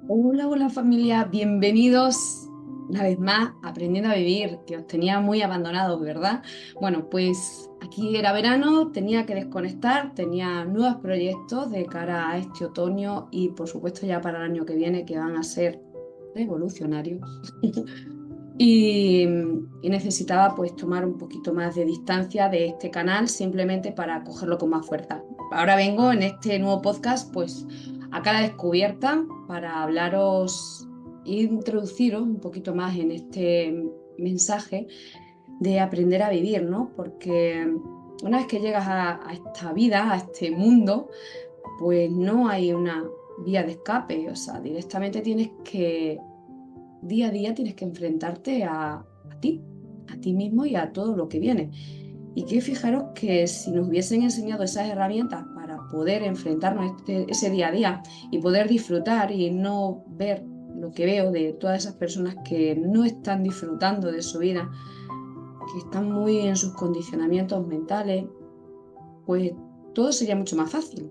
Hola, hola familia, bienvenidos una vez más a Aprendiendo a Vivir, que os tenía muy abandonados, ¿verdad? Bueno, pues aquí era verano, tenía que desconectar, tenía nuevos proyectos de cara a este otoño y por supuesto ya para el año que viene que van a ser revolucionarios. Y, y necesitaba pues tomar un poquito más de distancia de este canal simplemente para cogerlo con más fuerza. Ahora vengo en este nuevo podcast pues a cara descubierta para hablaros e introduciros un poquito más en este mensaje de aprender a vivir, ¿no? Porque una vez que llegas a esta vida, a este mundo, pues no hay una vía de escape, o sea, directamente tienes que día a día tienes que enfrentarte a ti mismo y a todo lo que viene. Y que fijaros que si nos hubiesen enseñado esas herramientas para poder enfrentarnos a ese día a día y poder disfrutar y no ver lo que veo de todas esas personas que no están disfrutando de su vida, que están muy en sus condicionamientos mentales, pues todo sería mucho más fácil.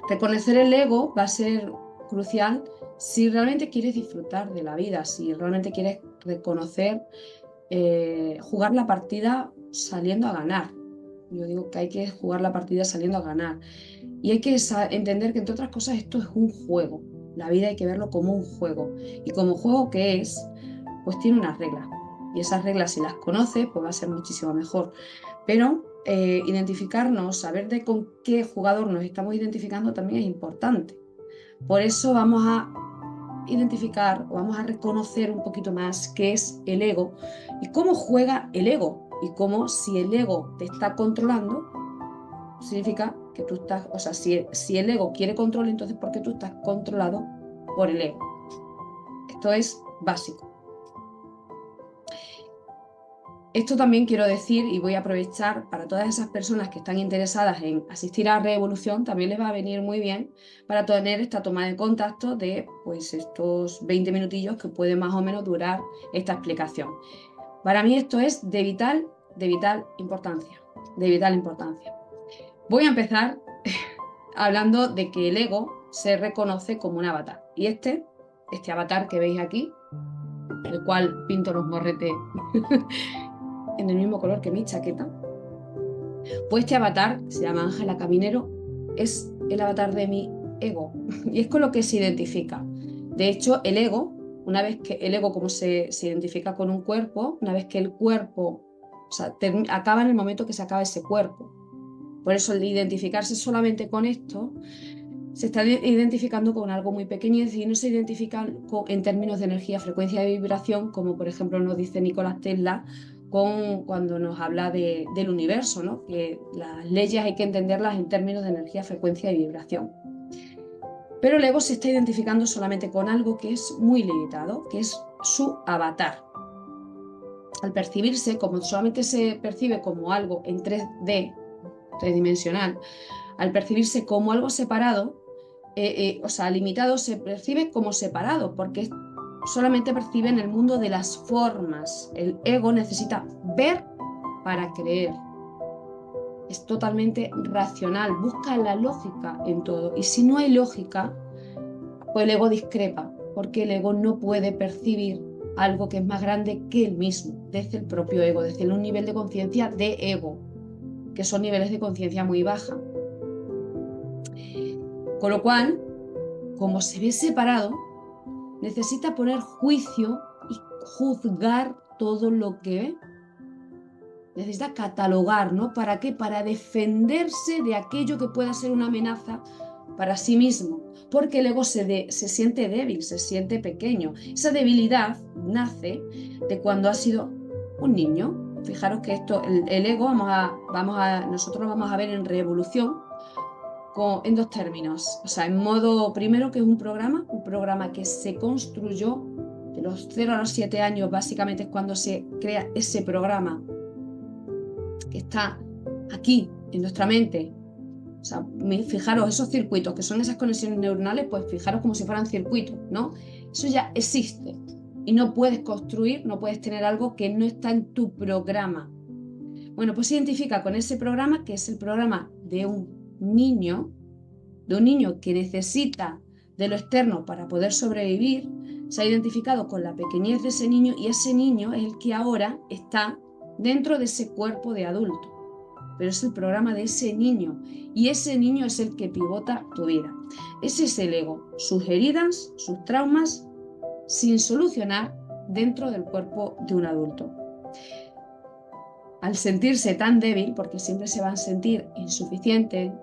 Reconocer el ego va a ser crucial si realmente quieres disfrutar de la vida, si realmente quieres reconocer, jugar la partida saliendo a ganar. Yo digo que hay que jugar la partida saliendo a ganar. Y hay que entender que, entre otras cosas, esto es un juego. La vida hay que verlo como un juego. Y como juego que es, pues tiene unas reglas. Y esas reglas, si las conoces, pues va a ser muchísimo mejor. Pero identificarnos, saber de con qué jugador nos estamos identificando también es importante. Por eso vamos a identificar o vamos a reconocer un poquito más qué es el ego y cómo juega el ego. Y cómo si el ego te está controlando, significa que tú estás, o sea, si el ego quiere control, entonces porque tú estás controlado por el ego. Esto es básico. Esto también quiero decir y voy a aprovechar para todas esas personas que están interesadas en asistir a Revolución, también les va a venir muy bien para tener esta toma de contacto de pues estos 20 minutillos que puede más o menos durar esta explicación. Para mí esto es de vital importancia, de vital importancia. Voy a empezar hablando de que el ego se reconoce como un avatar. Y este avatar que veis aquí, el cual pinto los morretes en el mismo color que mi chaqueta, pues este avatar, que se llama Ángela Caminero, es el avatar de mi ego. Y es con lo que se identifica. De hecho, el ego, una vez que el ego como se identifica con un cuerpo, una vez que el cuerpo, o sea, acaba en el momento que se acaba ese cuerpo. Por eso el identificarse solamente con esto se está identificando con algo muy pequeño, es decir, no se identifican en términos de energía, frecuencia y vibración, como por ejemplo nos dice Nicolás Tesla cuando nos habla del universo, ¿no? Que las leyes hay que entenderlas en términos de energía, frecuencia y vibración. Pero el ego se está identificando solamente con algo que es muy limitado, que es su avatar. Al percibirse, como solamente se percibe como algo en 3D, tridimensional, al percibirse como algo separado, o sea, limitado, se percibe como separado, porque solamente percibe en el mundo de las formas. El ego necesita ver para creer. Es totalmente racional, busca la lógica en todo. Y si no hay lógica, pues el ego discrepa, porque el ego no puede percibir algo que es más grande que él mismo, desde el propio ego, desde un nivel de conciencia de ego, que son niveles de conciencia muy baja. Con lo cual, como se ve separado, necesita poner juicio y juzgar todo lo que ve. Necesita catalogar, ¿no? ¿Para qué? Para defenderse de aquello que pueda ser una amenaza para sí mismo. Porque el ego se siente débil, se siente pequeño. Esa debilidad nace de cuando ha sido un niño. Fijaros que esto, el ego, nosotros lo vamos a ver en Revolución en dos términos. O sea, en modo primero que es un programa que se construyó de los 0 a los 7 años, básicamente es cuando se crea ese programa que está aquí, en nuestra mente. O sea, fijaros, esos circuitos, que son esas conexiones neuronales, pues fijaros como si fueran circuitos, ¿no? Eso ya existe. Y no puedes construir, no puedes tener algo que no está en tu programa. Bueno, pues se identifica con ese programa, que es el programa de un niño que necesita de lo externo para poder sobrevivir, se ha identificado con la pequeñez de ese niño y ese niño es el que ahora está dentro de ese cuerpo de adulto. Pero es el programa de ese niño y ese niño es el que pivota tu vida. Ese es el ego, sus heridas, sus traumas sin solucionar dentro del cuerpo de un adulto. Al sentirse tan débil, porque siempre se van a sentir insuficiente,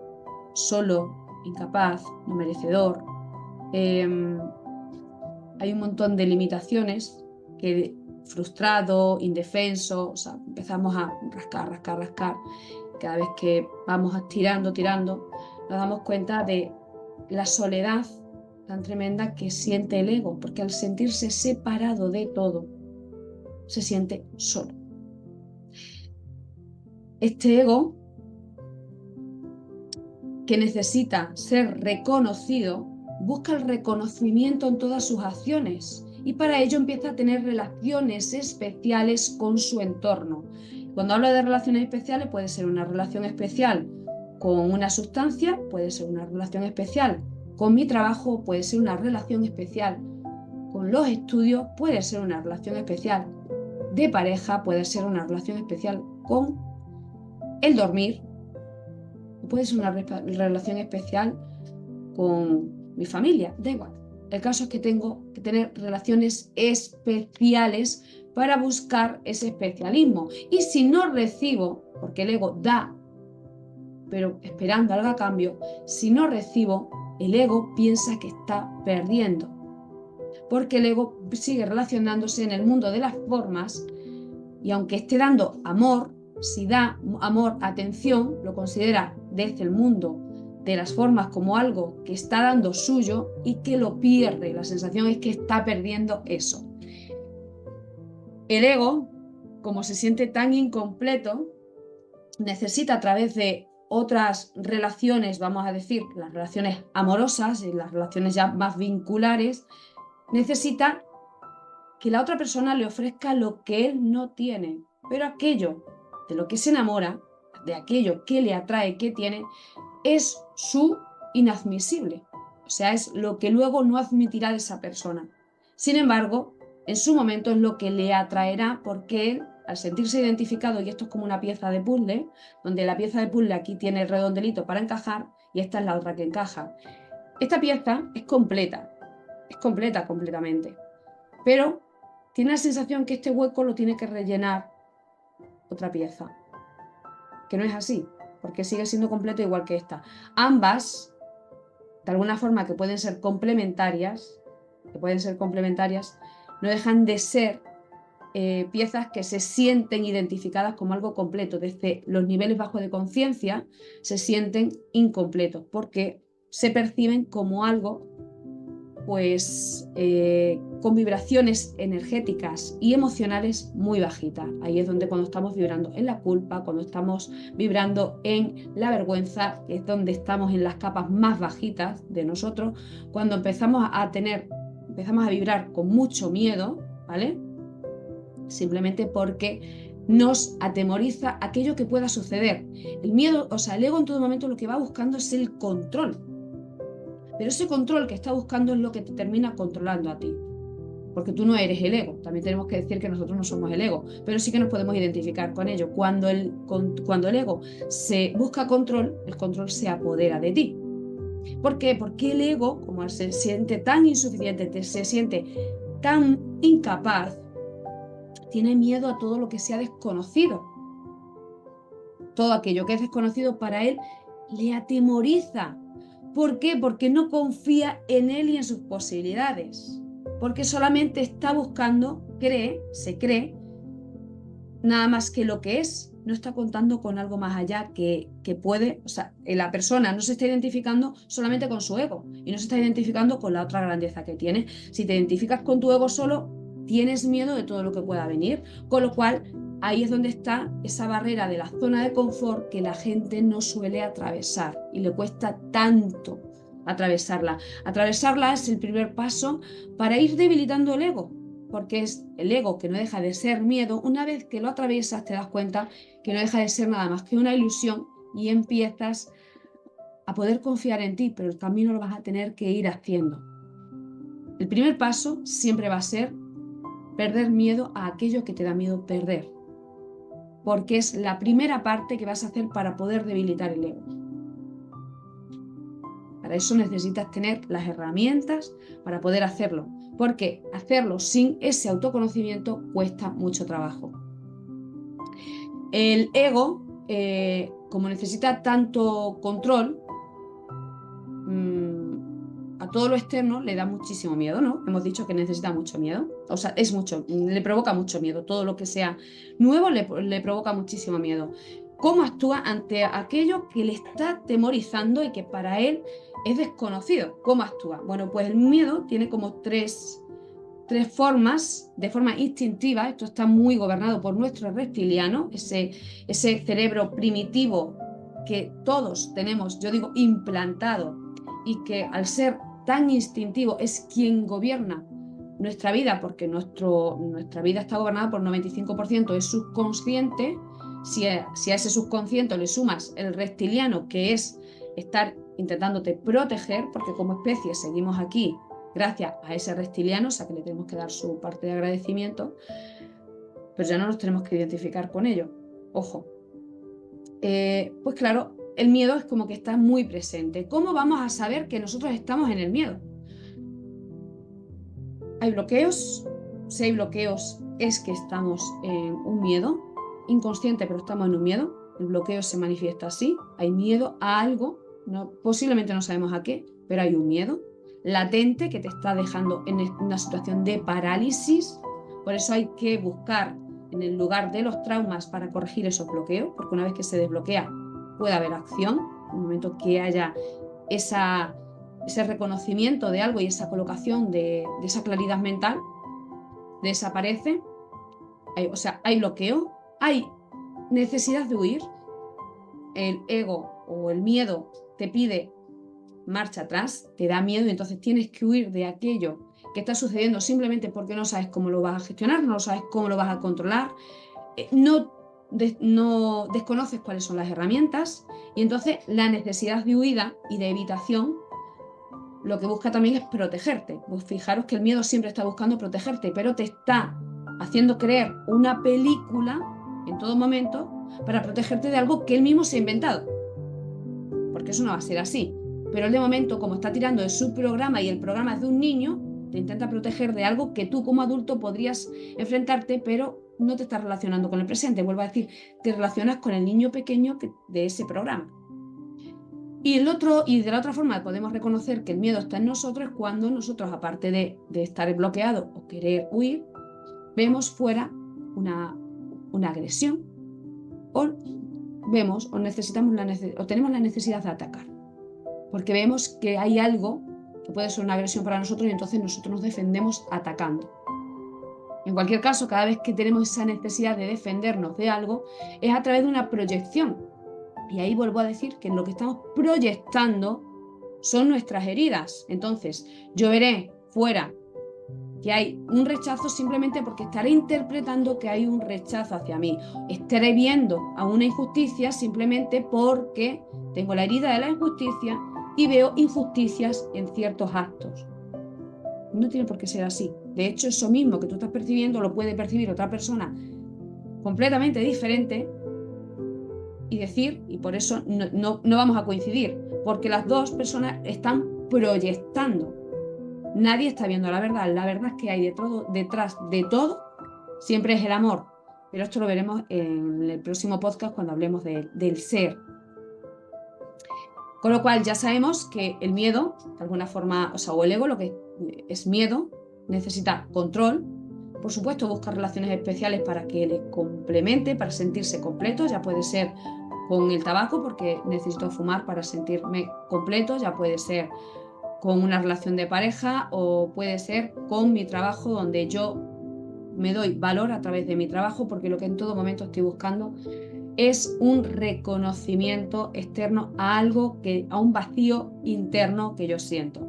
solo, incapaz, no merecedor, hay un montón de limitaciones que frustrado, indefenso, o sea, empezamos a rascar. Cada vez que vamos tirando, nos damos cuenta de la soledad tan tremenda que siente el ego, porque al sentirse separado de todo, se siente solo. Este ego, que necesita ser reconocido, busca el reconocimiento en todas sus acciones y para ello empieza a tener relaciones especiales con su entorno. Cuando hablo de relaciones especiales, puede ser una relación especial con una sustancia, puede ser una relación especial con mi trabajo, puede ser una relación especial con los estudios, puede ser una relación especial de pareja, puede ser una relación especial con el dormir, puede ser una relación especial con mi familia, da igual. El caso es que tengo que tener relaciones especiales para buscar ese especialismo. Y si no recibo, porque el ego da, pero esperando algo a cambio, si no recibo, el ego piensa que está perdiendo. Porque el ego sigue relacionándose en el mundo de las formas y aunque esté dando amor, si da amor, atención, lo considera desde el mundo de las formas como algo que está dando suyo y que lo pierde. La sensación es que está perdiendo eso. El ego, como se siente tan incompleto, necesita a través de otras relaciones, vamos a decir, las relaciones amorosas y las relaciones ya más vinculares, necesita que la otra persona le ofrezca lo que él no tiene, pero aquello de lo que se enamora, de aquello que le atrae, que tiene, es su inadmisible. O sea, es lo que luego no admitirá de esa persona. Sin embargo, en su momento es lo que le atraerá porque él, al sentirse identificado, y esto es como una pieza de puzzle, donde la pieza de puzzle aquí tiene el redondelito para encajar y esta es la otra que encaja. Esta pieza es completa completamente, pero tiene la sensación que este hueco lo tiene que rellenar otra pieza, que no es así, porque sigue siendo completo igual que esta. Ambas, de alguna forma que pueden ser complementarias, no dejan de ser piezas que se sienten identificadas como algo completo. Desde los niveles bajos de conciencia se sienten incompletos, porque se perciben como algo pues con vibraciones energéticas y emocionales muy bajitas. Ahí es donde cuando estamos vibrando en la culpa, cuando estamos vibrando en la vergüenza, es donde estamos en las capas más bajitas de nosotros, cuando empezamos a vibrar con mucho miedo, ¿vale? Simplemente porque nos atemoriza aquello que pueda suceder. El miedo, o sea, el ego en todo momento lo que va buscando es el control. Pero ese control que está buscando es lo que te termina controlando a ti. Porque tú no eres el ego. También tenemos que decir que nosotros no somos el ego. Pero sí que nos podemos identificar con ello. Cuando el ego se busca control, el control se apodera de ti. ¿Por qué? Porque el ego, como se siente tan insuficiente, se siente tan incapaz, tiene miedo a todo lo que sea desconocido. Todo aquello que es desconocido para él le atemoriza. ¿Por qué? Porque no confía en él y en sus posibilidades. Porque solamente está buscando, se cree, nada más que lo que es. No está contando con algo más allá que puede, o sea, la persona no se está identificando solamente con su ego y no se está identificando con la otra grandeza que tiene. Si te identificas con tu ego solo, tienes miedo de todo lo que pueda venir, con lo cual ahí es donde está esa barrera de la zona de confort que la gente no suele atravesar y le cuesta tanto atravesarla. Atravesarla es el primer paso para ir debilitando el ego, porque es el ego que no deja de ser miedo. Una vez que lo atraviesas te das cuenta que no deja de ser nada más que una ilusión y empiezas a poder confiar en ti, pero el camino lo vas a tener que ir haciendo. El primer paso siempre va a ser perder miedo a aquello que te da miedo perder, porque es la primera parte que vas a hacer para poder debilitar el ego. Para eso necesitas tener las herramientas para poder hacerlo, porque hacerlo sin ese autoconocimiento cuesta mucho trabajo. El ego, como necesita tanto control, a todo lo externo le da muchísimo miedo, ¿no? Hemos dicho que necesita mucho miedo, o sea, le provoca mucho miedo. Todo lo que sea nuevo le provoca muchísimo miedo. ¿Cómo actúa ante aquello que le está atemorizando y que para él es desconocido? ¿Cómo actúa? Bueno, pues el miedo tiene como tres formas, de forma instintiva. Esto está muy gobernado por nuestro reptiliano, ese cerebro primitivo que todos tenemos, yo digo, implantado, y que al ser tan instintivo es quien gobierna nuestra vida, porque nuestra vida está gobernada por 95% es subconsciente. Si a ese subconsciente le sumas el reptiliano, que es estar intentándote proteger, porque como especie seguimos aquí gracias a ese reptiliano, o sea que le tenemos que dar su parte de agradecimiento, pero ya no nos tenemos que identificar con ello. Ojo. Pues claro, el miedo es como que está muy presente. ¿Cómo vamos a saber que nosotros estamos en el miedo? Hay bloqueos. Si hay bloqueos es que estamos en un miedo inconsciente, pero estamos en un miedo. El bloqueo se manifiesta así. Hay miedo a algo, posiblemente no sabemos a qué, pero hay un miedo latente que te está dejando en una situación de parálisis. Por eso hay que buscar en el lugar de los traumas para corregir esos bloqueos, porque una vez que se desbloquea puede haber acción. En el momento que haya ese reconocimiento de algo y esa colocación de esa claridad mental, desaparece. Hay bloqueo, hay necesidad de huir. El ego o el miedo te pide marcha atrás, te da miedo y entonces tienes que huir de aquello que está sucediendo simplemente porque no sabes cómo lo vas a gestionar, no sabes cómo lo vas a controlar, no desconoces cuáles son las herramientas, y entonces la necesidad de huida y de evitación lo que busca también es protegerte. Pues fijaros que el miedo siempre está buscando protegerte, pero te está haciendo creer una película en todo momento para protegerte de algo que él mismo se ha inventado, porque eso no va a ser así. Pero él de momento, como está tirando de su programa y el programa es de un niño, te intenta proteger de algo que tú como adulto podrías enfrentarte, pero no te estás relacionando con el presente. Vuelvo a decir, te relacionas con el niño pequeño de ese programa. Y de la otra forma podemos reconocer que el miedo está en nosotros cuando nosotros, aparte de estar bloqueado o querer huir, vemos fuera una agresión o tenemos la necesidad de atacar. Porque vemos que hay algo que puede ser una agresión para nosotros y entonces nosotros nos defendemos atacando. En cualquier caso, cada vez que tenemos esa necesidad de defendernos de algo, es a través de una proyección. Y ahí vuelvo a decir que lo que estamos proyectando son nuestras heridas. Entonces, yo veré fuera que hay un rechazo simplemente porque estaré interpretando que hay un rechazo hacia mí. Estaré viendo a una injusticia simplemente porque tengo la herida de la injusticia y veo injusticias en ciertos actos. No tiene por qué ser así. De hecho, eso mismo que tú estás percibiendo lo puede percibir otra persona completamente diferente y por eso no vamos a coincidir, porque las dos personas están proyectando. Nadie está viendo la verdad. La verdad es que hay detrás de todo siempre es el amor. Pero esto lo veremos en el próximo podcast cuando hablemos del ser. Con lo cual ya sabemos que el miedo, de alguna forma, o el ego, lo que es miedo, necesita control. Por supuesto, busca relaciones especiales para que le complemente, para sentirse completo. Ya puede ser con el tabaco, porque necesito fumar para sentirme completo. Ya puede ser con una relación de pareja, o puede ser con mi trabajo, donde yo me doy valor a través de mi trabajo, porque lo que en todo momento estoy buscando es un reconocimiento externo a a un vacío interno que yo siento.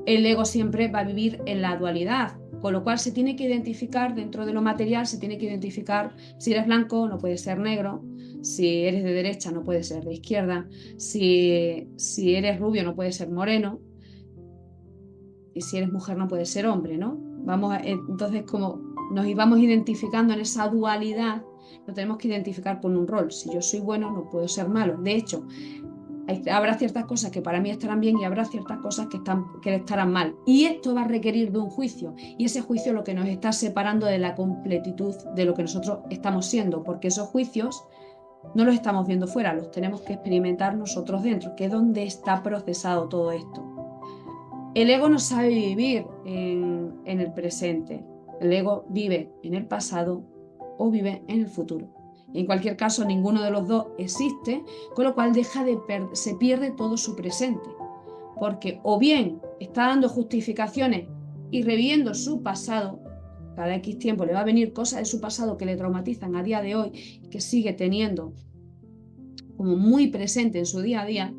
El ego siempre va a vivir en la dualidad, con lo cual se tiene que identificar dentro de lo material, se tiene que identificar si eres blanco, no puedes ser negro, si eres de derecha no puedes ser de izquierda, si eres rubio no puedes ser moreno, y si eres mujer no puedes ser hombre, ¿no? Entonces, como nos íbamos identificando en esa dualidad, lo tenemos que identificar con un rol. Si yo soy bueno, no puedo ser malo. De hecho, habrá ciertas cosas que para mí estarán bien y habrá ciertas cosas que estarán mal. Y esto va a requerir de un juicio. Y ese juicio es lo que nos está separando de la completitud de lo que nosotros estamos siendo, porque esos juicios no los estamos viendo fuera, los tenemos que experimentar nosotros dentro, que es donde está procesado todo esto. El ego no sabe vivir en el presente. El ego vive en el pasado o vive en el futuro. Y en cualquier caso, ninguno de los dos existe, con lo cual se pierde todo su presente. Porque o bien está dando justificaciones y reviviendo su pasado, cada X tiempo le va a venir cosas de su pasado que le traumatizan a día de hoy y que sigue teniendo como muy presente en su día a día,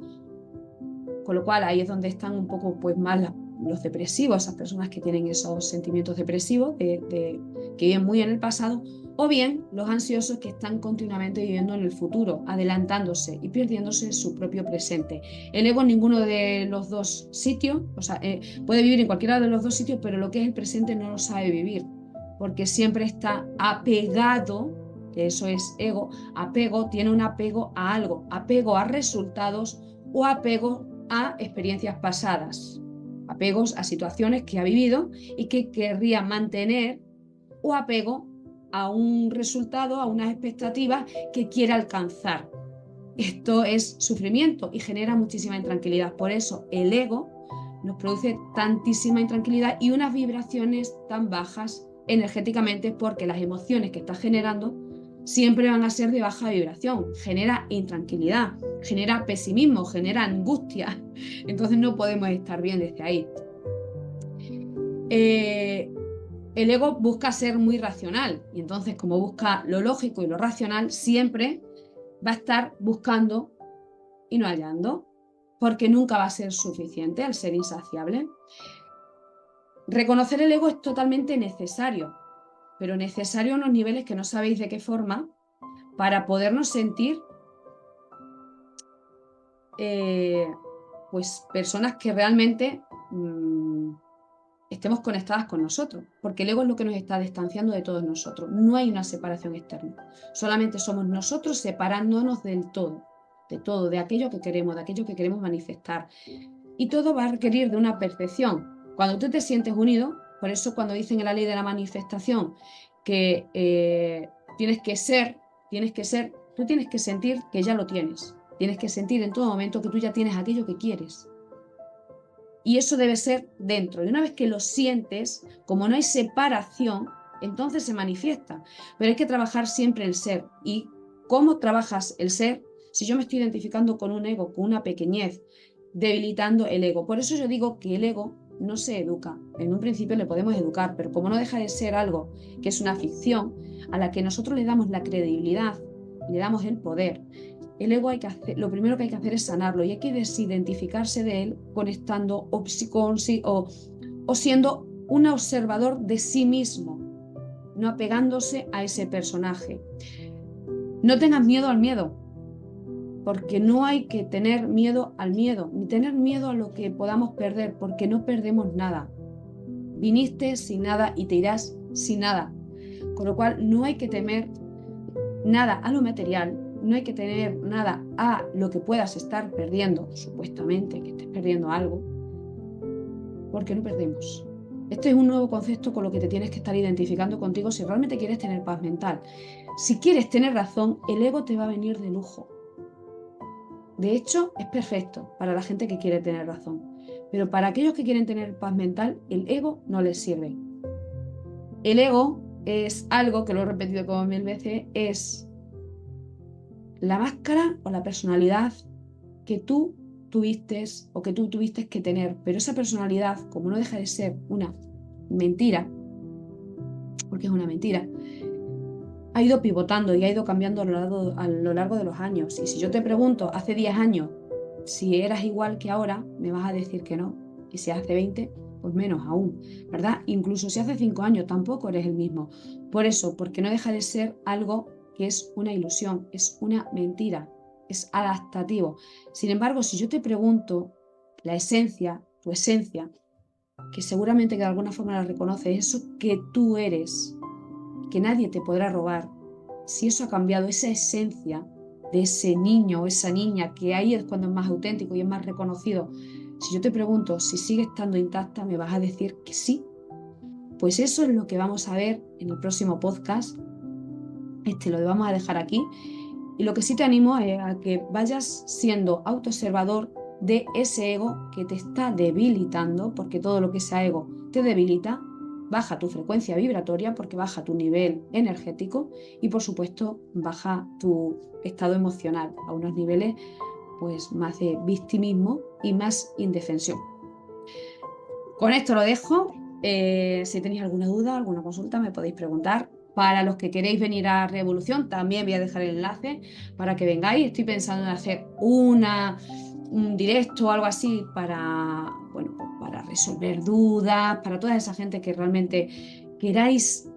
con lo cual ahí es donde están un poco pues más los depresivos, esas personas que tienen esos sentimientos depresivos, que viven muy en el pasado, o bien los ansiosos que están continuamente viviendo en el futuro, adelantándose y perdiéndose su propio presente. El ego en ninguno de los dos sitios, o sea, puede vivir en cualquiera de los dos sitios, pero lo que es el presente no lo sabe vivir, porque siempre está apegado, que eso es ego, apego, tiene un apego a algo, apego a resultados o apego a experiencias pasadas, apegos a situaciones que ha vivido y que querría mantener, o apego a un resultado, a unas expectativas que quiere alcanzar. Esto es sufrimiento y genera muchísima intranquilidad. Por eso el ego nos produce tantísima intranquilidad y unas vibraciones tan bajas energéticamente, porque las emociones que está generando siempre van a ser de baja vibración. Genera intranquilidad, genera pesimismo, genera angustia. Entonces no podemos estar bien desde ahí. El ego busca ser muy racional, y entonces, como busca lo lógico y lo racional, siempre va a estar buscando y no hallando, porque nunca va a ser suficiente al ser insaciable. Reconocer el ego es totalmente necesario, pero necesario a unos niveles que no sabéis de qué forma, para podernos sentir pues personas que realmente estemos conectadas con nosotros, porque el ego es lo que nos está distanciando de todos nosotros. No hay una separación externa, solamente somos nosotros separándonos del todo, de aquello que queremos manifestar. Y todo va a requerir de una percepción. Cuando tú te sientes unido, por eso cuando dicen en la ley de la manifestación que tienes que ser, tú tienes que sentir que ya lo tienes. Tienes que sentir en todo momento que tú ya tienes aquello que quieres. Y eso debe ser dentro. Y una vez que lo sientes, como no hay separación, entonces se manifiesta. Pero hay que trabajar siempre el ser. ¿Y cómo trabajas el ser? Si yo me estoy identificando con un ego, con una pequeñez, debilitando el ego. Por eso yo digo que el ego no se educa. En un principio le podemos educar, pero como no deja de ser algo que es una ficción, a la que nosotros le damos la credibilidad, le damos el poder, el ego lo primero que hay que hacer es sanarlo, y hay que desidentificarse de él conectando o siendo un observador de sí mismo, no apegándose a ese personaje. No tengas miedo al miedo, porque no hay que tener miedo al miedo, ni tener miedo a lo que podamos perder, porque no perdemos nada. Viniste sin nada y te irás sin nada, con lo cual no hay que temer nada a lo material, no hay que tener nada a lo que puedas estar perdiendo, supuestamente que estés perdiendo algo, porque no perdemos. Este es un nuevo concepto con lo que te tienes que estar identificando contigo si realmente quieres tener paz mental. Si quieres tener razón, el ego te va a venir de lujo. De hecho, es perfecto para la gente que quiere tener razón, pero para aquellos que quieren tener paz mental, el ego no les sirve. El ego es algo, que lo he repetido como 1000 veces, es la máscara o la personalidad que tú tuviste o que tú tuviste que tener, pero esa personalidad, como no deja de ser una mentira, porque es una mentira, ha ido pivotando y ha ido cambiando a lo largo de los años. Y si yo te pregunto hace 10 años si eras igual que ahora, me vas a decir que no. Y si hace 20, pues menos aún, ¿verdad? Incluso si hace 5 años tampoco eres el mismo. Por eso, porque no deja de ser algo que es una ilusión, es una mentira, es adaptativo. Sin embargo, si yo te pregunto la esencia, tu esencia, que seguramente que de alguna forma la reconoces, eso que tú eres, que nadie te podrá robar, si eso ha cambiado, esa esencia de ese niño o esa niña, que ahí es cuando es más auténtico y es más reconocido, si yo te pregunto si sigue estando intacta, me vas a decir que sí. Pues eso es lo que vamos a ver en el próximo podcast. Lo vamos a dejar aquí. Y lo que sí te animo es a que vayas siendo autoobservador de ese ego que te está debilitando, porque todo lo que sea ego te debilita, baja tu frecuencia vibratoria porque baja tu nivel energético y por supuesto baja tu estado emocional a unos niveles pues más de victimismo y más indefensión. Con esto lo dejo. Si tenéis alguna duda, alguna consulta, me podéis preguntar. Para los que queréis venir a Revolución, también voy a dejar el enlace para que vengáis. Estoy pensando en hacer un directo o algo así para, bueno, pues para resolver dudas, para toda esa gente que realmente queráis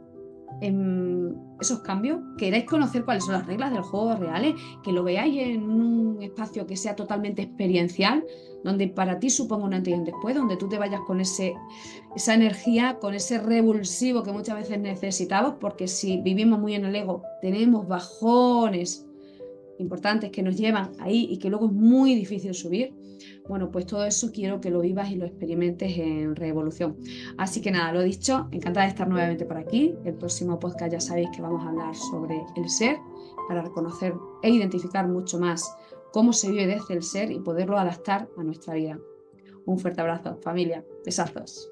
esos cambios, queráis conocer cuáles son las reglas del juego reales, que lo veáis en un espacio que sea totalmente experiencial, donde para ti suponga un antes y un después, donde tú te vayas con esa energía, con ese revulsivo que muchas veces necesitamos, porque si vivimos muy en el ego, tenemos bajones importantes que nos llevan ahí y que luego es muy difícil subir. Bueno, pues todo eso quiero que lo vivas y lo experimentes en Revolución. Así que nada, lo dicho, encantada de estar nuevamente por aquí. El próximo podcast ya sabéis que vamos a hablar sobre el ser para reconocer e identificar mucho más cómo se vive desde el ser y poderlo adaptar a nuestra vida. Un fuerte abrazo, familia. Besazos.